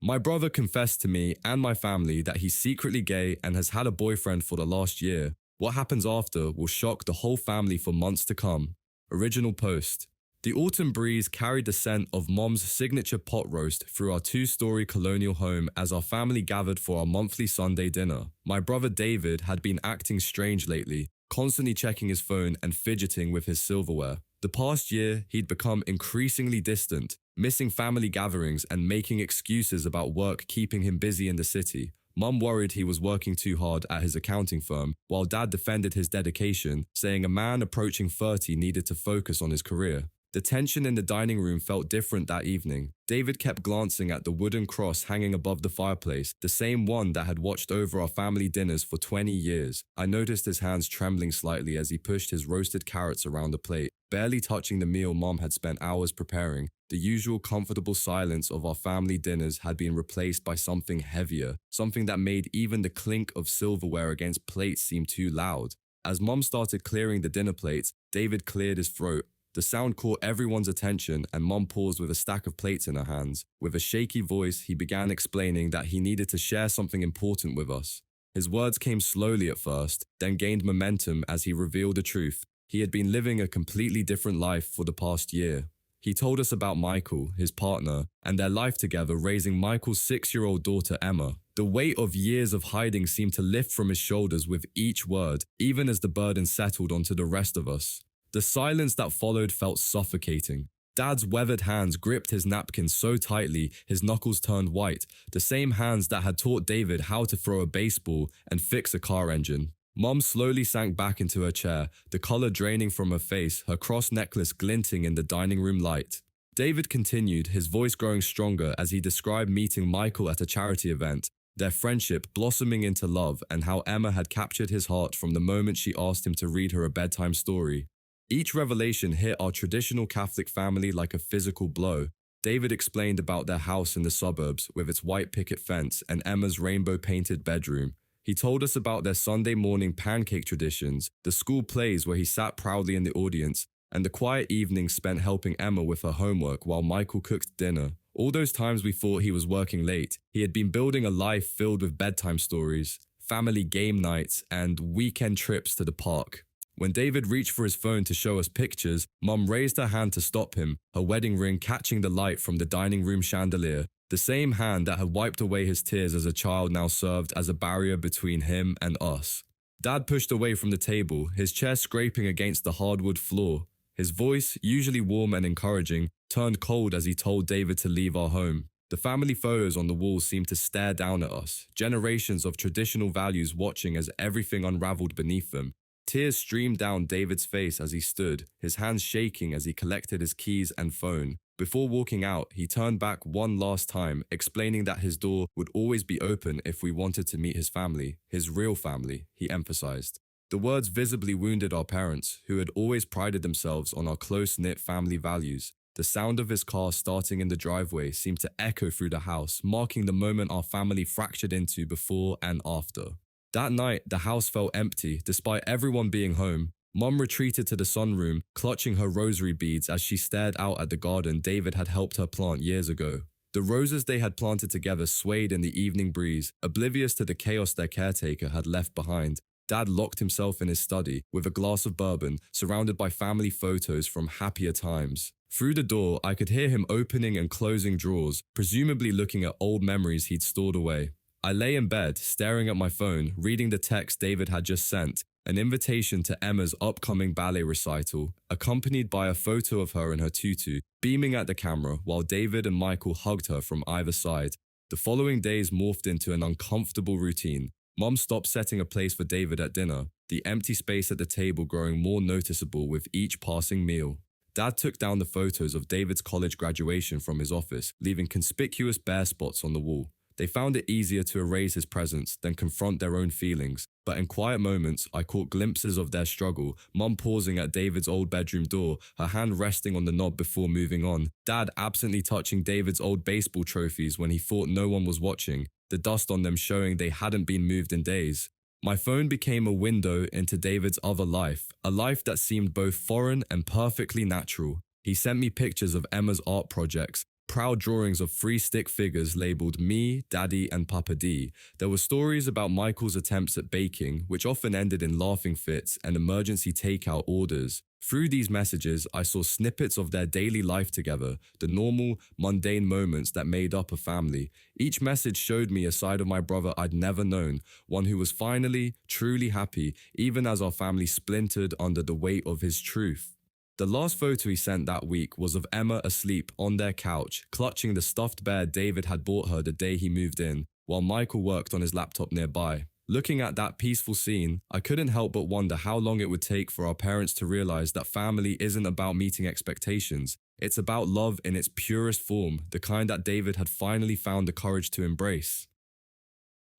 My brother confessed to me and my family that he's secretly gay and has had a boyfriend for the last year. What happens after will shock the whole family for months to come. Original post. The autumn breeze carried the scent of Mom's signature pot roast through our two-story colonial home as our family gathered for our monthly Sunday dinner. My brother David had been acting strange lately, constantly checking his phone and fidgeting with his silverware. The past year, he'd become increasingly distant, missing family gatherings and making excuses about work keeping him busy in the city. Mum worried he was working too hard at his accounting firm, while Dad defended his dedication, saying a man approaching 30 needed to focus on his career. The tension in the dining room felt different that evening. David kept glancing at the wooden cross hanging above the fireplace, the same one that had watched over our family dinners for 20 years. I noticed his hands trembling slightly as he pushed his roasted carrots around the plate, barely touching the meal Mom had spent hours preparing. The usual comfortable silence of our family dinners had been replaced by something heavier, something that made even the clink of silverware against plates seem too loud. As Mom started clearing the dinner plates, David cleared his throat. The sound caught everyone's attention and Mom paused with a stack of plates in her hands. With a shaky voice, he began explaining that he needed to share something important with us. His words came slowly at first, then gained momentum as he revealed the truth. He had been living a completely different life for the past year. He told us about Michael, his partner, and their life together raising Michael's 6-year-old daughter Emma. The weight of years of hiding seemed to lift from his shoulders with each word, even as the burden settled onto the rest of us. The silence that followed felt suffocating. Dad's weathered hands gripped his napkin so tightly his knuckles turned white, the same hands that had taught David how to throw a baseball and fix a car engine. Mom slowly sank back into her chair, the color draining from her face, her cross necklace glinting in the dining room light. David continued, his voice growing stronger as he described meeting Michael at a charity event, their friendship blossoming into love, and how Emma had captured his heart from the moment she asked him to read her a bedtime story. Each revelation hit our traditional Catholic family like a physical blow. David explained about their house in the suburbs with its white picket fence and Emma's rainbow-painted bedroom. He told us about their Sunday morning pancake traditions, the school plays where he sat proudly in the audience, and the quiet evenings spent helping Emma with her homework while Michael cooked dinner. All those times we thought he was working late, he had been building a life filled with bedtime stories, family game nights, and weekend trips to the park. When David reached for his phone to show us pictures, Mum raised her hand to stop him, her wedding ring catching the light from the dining room chandelier. The same hand that had wiped away his tears as a child now served as a barrier between him and us. Dad pushed away from the table, his chair scraping against the hardwood floor. His voice, usually warm and encouraging, turned cold as he told David to leave our home. The family photos on the wall seemed to stare down at us, generations of traditional values watching as everything unraveled beneath them. Tears streamed down David's face as he stood, his hands shaking as he collected his keys and phone. Before walking out, he turned back one last time, explaining that his door would always be open if we wanted to meet his family, his real family, he emphasized. The words visibly wounded our parents, who had always prided themselves on our close-knit family values. The sound of his car starting in the driveway seemed to echo through the house, marking the moment our family fractured into before and after. That night, the house felt empty, despite everyone being home. Mum retreated to the sunroom, clutching her rosary beads as she stared out at the garden David had helped her plant years ago. The roses they had planted together swayed in the evening breeze, oblivious to the chaos their caretaker had left behind. Dad locked himself in his study, with a glass of bourbon, surrounded by family photos from happier times. Through the door, I could hear him opening and closing drawers, presumably looking at old memories he'd stored away. I lay in bed, staring at my phone, reading the text David had just sent, an invitation to Emma's upcoming ballet recital, accompanied by a photo of her in her tutu, beaming at the camera while David and Michael hugged her from either side. The following days morphed into an uncomfortable routine. Mom stopped setting a place for David at dinner, the empty space at the table growing more noticeable with each passing meal. Dad took down the photos of David's college graduation from his office, leaving conspicuous bare spots on the wall. They found it easier to erase his presence than confront their own feelings, but in quiet moments, I caught glimpses of their struggle, Mum pausing at David's old bedroom door, her hand resting on the knob before moving on, Dad absently touching David's old baseball trophies when he thought no one was watching, the dust on them showing they hadn't been moved in days. My phone became a window into David's other life, a life that seemed both foreign and perfectly natural. He sent me pictures of Emma's art projects, Proud drawings of three stick figures labeled Me, Daddy, and Papa D. There were stories about Michael's attempts at baking, which often ended in laughing fits and emergency takeout orders. Through these messages, I saw snippets of their daily life together, the normal, mundane moments that made up a family. Each message showed me a side of my brother I'd never known, one who was finally, truly happy, even as our family splintered under the weight of his truth. The last photo he sent that week was of Emma asleep on their couch, clutching the stuffed bear David had bought her the day he moved in, while Michael worked on his laptop nearby. Looking at that peaceful scene, I couldn't help but wonder how long it would take for our parents to realize that family isn't about meeting expectations. It's about love in its purest form, the kind that David had finally found the courage to embrace.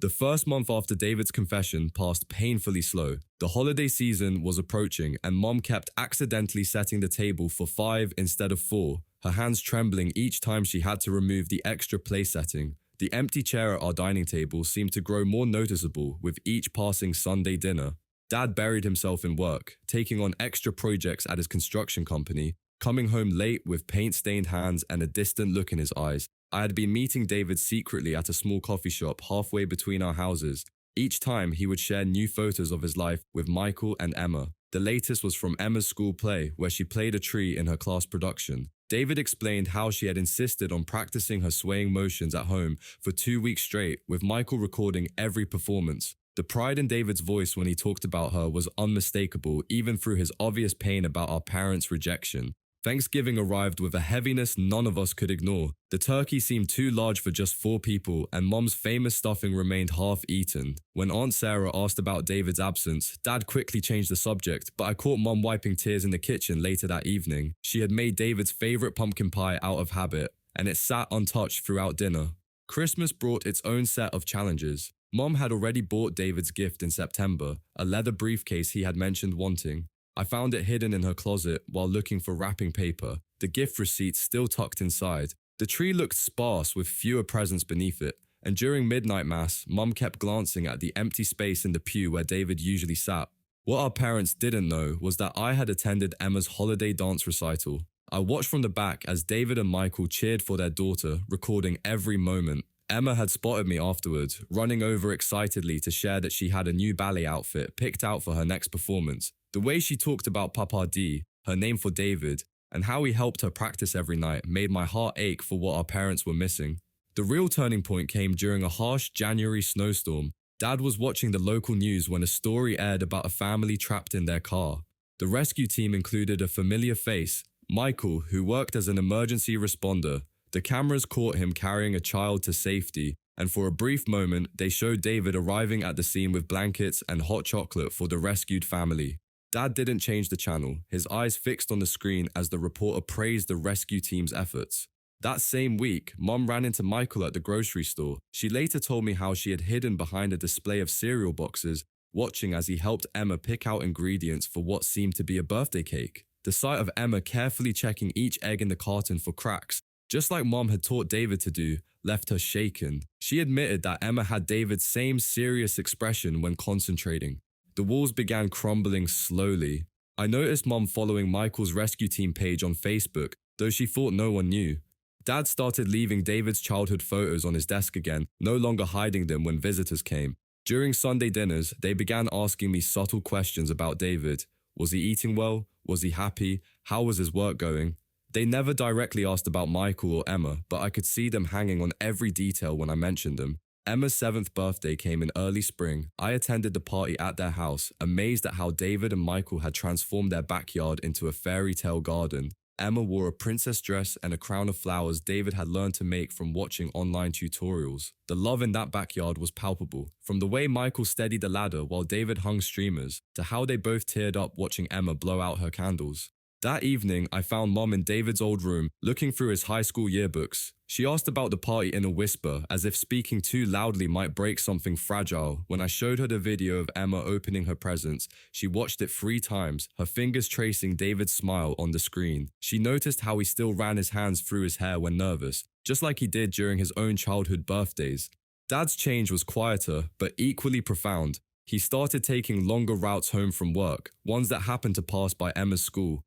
The first month after David's confession passed painfully slow. The holiday season was approaching and Mom kept accidentally setting the table for 5 instead of 4, her hands trembling each time she had to remove the extra place setting. The empty chair at our dining table seemed to grow more noticeable with each passing Sunday dinner. Dad buried himself in work, taking on extra projects at his construction company, coming home late with paint-stained hands and a distant look in his eyes. I had been meeting David secretly at a small coffee shop halfway between our houses. Each time he would share new photos of his life with Michael and Emma. The latest was from Emma's school play, where she played a tree in her class production. David explained how she had insisted on practicing her swaying motions at home for 2 weeks straight, with Michael recording every performance. The pride in David's voice when he talked about her was unmistakable, even through his obvious pain about our parents' rejection. Thanksgiving arrived with a heaviness none of us could ignore. The turkey seemed too large for just 4 people, and Mom's famous stuffing remained half-eaten. When Aunt Sarah asked about David's absence, Dad quickly changed the subject, but I caught Mom wiping tears in the kitchen later that evening. She had made David's favorite pumpkin pie out of habit, and it sat untouched throughout dinner. Christmas brought its own set of challenges. Mom had already bought David's gift in September, a leather briefcase he had mentioned wanting. I found it hidden in her closet while looking for wrapping paper, the gift receipt still tucked inside. The tree looked sparse with fewer presents beneath it, and during midnight mass, Mum kept glancing at the empty space in the pew where David usually sat. What our parents didn't know was that I had attended Emma's holiday dance recital. I watched from the back as David and Michael cheered for their daughter, recording every moment. Emma had spotted me afterwards, running over excitedly to share that she had a new ballet outfit picked out for her next performance. The way she talked about Papa D, her name for David, and how he helped her practice every night made my heart ache for what our parents were missing. The real turning point came during a harsh January snowstorm. Dad was watching the local news when a story aired about a family trapped in their car. The rescue team included a familiar face, Michael, who worked as an emergency responder. The cameras caught him carrying a child to safety, and for a brief moment, they showed David arriving at the scene with blankets and hot chocolate for the rescued family. Dad didn't change the channel, his eyes fixed on the screen as the reporter praised the rescue team's efforts. That same week, Mom ran into Michael at the grocery store. She later told me how she had hidden behind a display of cereal boxes, watching as he helped Emma pick out ingredients for what seemed to be a birthday cake. The sight of Emma carefully checking each egg in the carton for cracks, just like Mom had taught David to do, left her shaken. She admitted that Emma had David's same serious expression when concentrating. The walls began crumbling slowly. I noticed Mom following Michael's rescue team page on Facebook, though she thought no one knew. Dad started leaving David's childhood photos on his desk again, no longer hiding them when visitors came. During Sunday dinners, they began asking me subtle questions about David. Was he eating well? Was he happy? How was his work going? They never directly asked about Michael or Emma, but I could see them hanging on every detail when I mentioned them. Emma's 7th birthday came in early spring. I attended the party at their house, amazed at how David and Michael had transformed their backyard into a fairy tale garden. Emma wore a princess dress and a crown of flowers David had learned to make from watching online tutorials. The love in that backyard was palpable, from the way Michael steadied the ladder while David hung streamers, to how they both teared up watching Emma blow out her candles. That evening, I found Mom in David's old room, looking through his high school yearbooks. She asked about the party in a whisper, as if speaking too loudly might break something fragile. When I showed her the video of Emma opening her presents, she watched it 3 times, her fingers tracing David's smile on the screen. She noticed how he still ran his hands through his hair when nervous, just like he did during his own childhood birthdays. Dad's change was quieter, but equally profound. He started taking longer routes home from work, ones that happened to pass by Emma's school.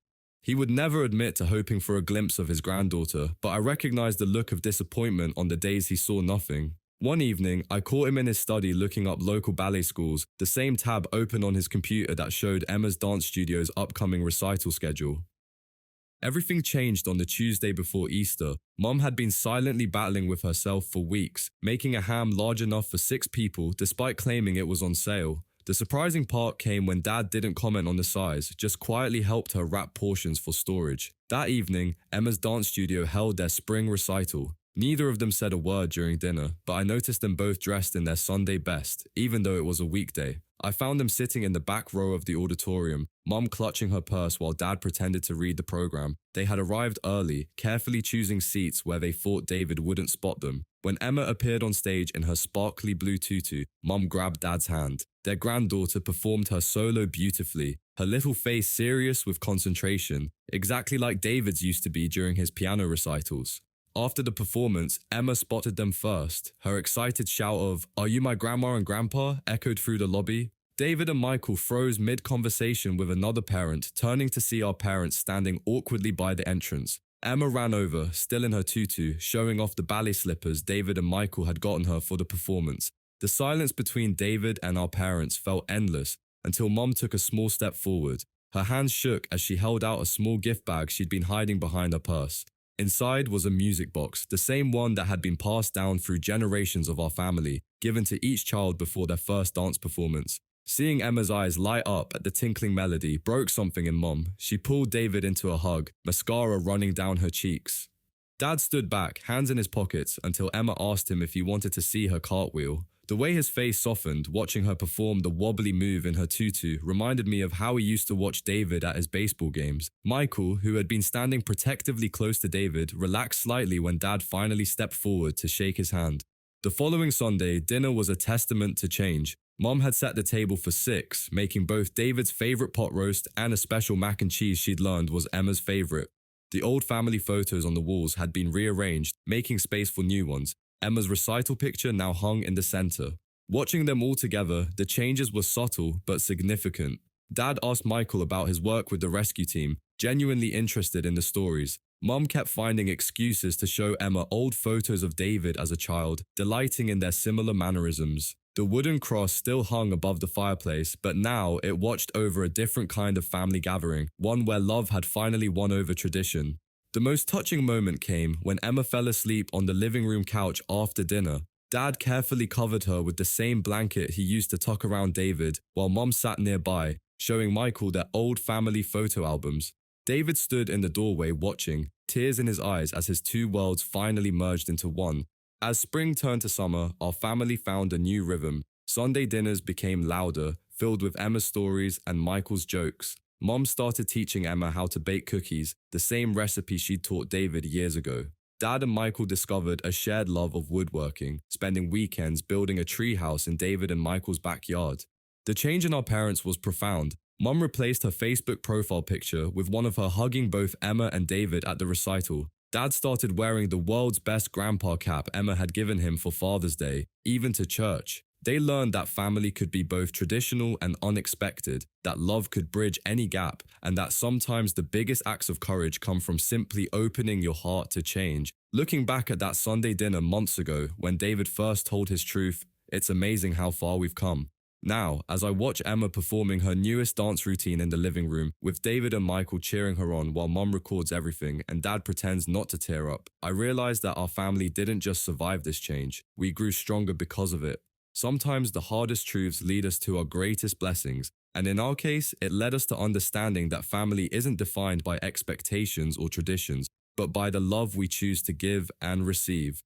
He would never admit to hoping for a glimpse of his granddaughter, but I recognized the look of disappointment on the days he saw nothing. One evening, I caught him in his study looking up local ballet schools, the same tab open on his computer that showed Emma's dance studio's upcoming recital schedule. Everything changed on the Tuesday before Easter. Mom had been silently battling with herself for weeks, making a ham large enough for 6 people despite claiming it was on sale. The surprising part came when Dad didn't comment on the size, just quietly helped her wrap portions for storage. That evening, Emma's dance studio held their spring recital. Neither of them said a word during dinner, but I noticed them both dressed in their Sunday best, even though it was a weekday. I found them sitting in the back row of the auditorium, Mom clutching her purse while Dad pretended to read the program. They had arrived early, carefully choosing seats where they thought David wouldn't spot them. When Emma appeared on stage in her sparkly blue tutu, Mom grabbed Dad's hand. Their granddaughter performed her solo beautifully, her little face serious with concentration, exactly like David's used to be during his piano recitals. After the performance, Emma spotted them first. Her excited shout of, "Are you my grandma and grandpa?" echoed through the lobby. David and Michael froze mid-conversation with another parent, turning to see our parents standing awkwardly by the entrance. Emma ran over, still in her tutu, showing off the ballet slippers David and Michael had gotten her for the performance. The silence between David and our parents felt endless until Mom took a small step forward. Her hands shook as she held out a small gift bag she'd been hiding behind her purse. Inside was a music box, the same one that had been passed down through generations of our family, given to each child before their first dance performance. Seeing Emma's eyes light up at the tinkling melody broke something in Mom. She pulled David into a hug, mascara running down her cheeks. Dad stood back, hands in his pockets, until Emma asked him if he wanted to see her cartwheel. The way his face softened, watching her perform the wobbly move in her tutu, reminded me of how he used to watch David at his baseball games. Michael, who had been standing protectively close to David, relaxed slightly when Dad finally stepped forward to shake his hand. The following Sunday, dinner was a testament to change. Mom had set the table for 6, making both David's favorite pot roast and a special mac and cheese she'd learned was Emma's favorite. The old family photos on the walls had been rearranged, making space for new ones. Emma's recital picture now hung in the center. Watching them all together, the changes were subtle but significant. Dad asked Michael about his work with the rescue team, genuinely interested in the stories. Mom kept finding excuses to show Emma old photos of David as a child, delighting in their similar mannerisms. The wooden cross still hung above the fireplace, but now it watched over a different kind of family gathering, one where love had finally won over tradition. The most touching moment came when Emma fell asleep on the living room couch after dinner. Dad carefully covered her with the same blanket he used to tuck around David, while Mom sat nearby, showing Michael their old family photo albums. David stood in the doorway watching, tears in his eyes as his two worlds finally merged into one. As spring turned to summer, our family found a new rhythm. Sunday dinners became louder, filled with Emma's stories and Michael's jokes. Mom started teaching Emma how to bake cookies, the same recipe she'd taught David years ago. Dad and Michael discovered a shared love of woodworking, spending weekends building a treehouse in David and Michael's backyard. The change in our parents was profound. Mom replaced her Facebook profile picture with one of her hugging both Emma and David at the recital. Dad started wearing the world's best grandpa cap Emma had given him for Father's Day, even to church. They learned that family could be both traditional and unexpected, that love could bridge any gap, and that sometimes the biggest acts of courage come from simply opening your heart to change. Looking back at that Sunday dinner months ago, when David first told his truth, it's amazing how far we've come. Now, as I watch Emma performing her newest dance routine in the living room, with David and Michael cheering her on while Mom records everything and Dad pretends not to tear up, I realize that our family didn't just survive this change, we grew stronger because of it. Sometimes the hardest truths lead us to our greatest blessings, and in our case, it led us to understanding that family isn't defined by expectations or traditions, but by the love we choose to give and receive.